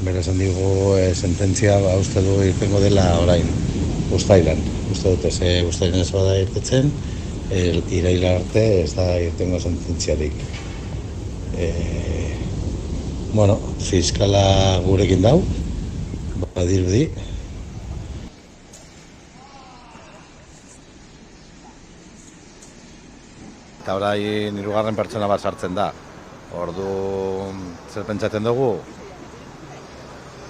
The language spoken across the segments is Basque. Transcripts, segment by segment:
Bera esan digu sententzia uste du irtengo dela orain, uztailan. Uste dute uztailan ez bada irtetzen, iraila arte ez da irtengo sententziarik. Bueno, fiskala gurekin dau, badirudi. Eta orain hirugarren pertsona bat sartzen da. Ordu zer pentsatzen dugu?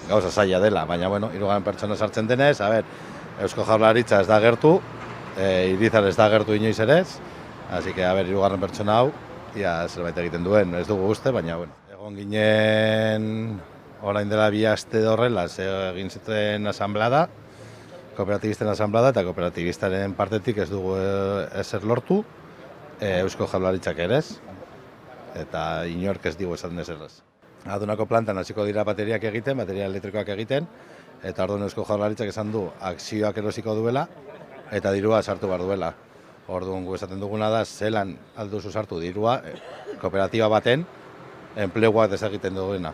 Gauza zaila dela, baina bueno, hirugarren pertsona sartzen denez, Eusko Jaurlaritza ez da gertu, Irizar ez da gertu inoiz ere ez, así que hirugarren pertsona hau, ia zerbait egiten duen, ez dugu uste, baina bueno. Egon ginen orain dela 2 aste horrela, egin zuten asanblada, kooperatibisten asanblada, eta kooperatibistaren partetik ez dugu ezer lortu, Eusko Jaurlaritzak ere ez, eta inork ez digu esan ezerrez. Adunako plantan hasiko dira bateriak egiten, bateria elektrikoak egiten, eta orduan Eusko Jaurlaritzak esan du akzioak erosiko duela, eta dirua sartu behar duela. Orduan gu esaten duguna da, zelan alduzu sartu dirua, kooperatiba baten, enpleguak desegiten duena.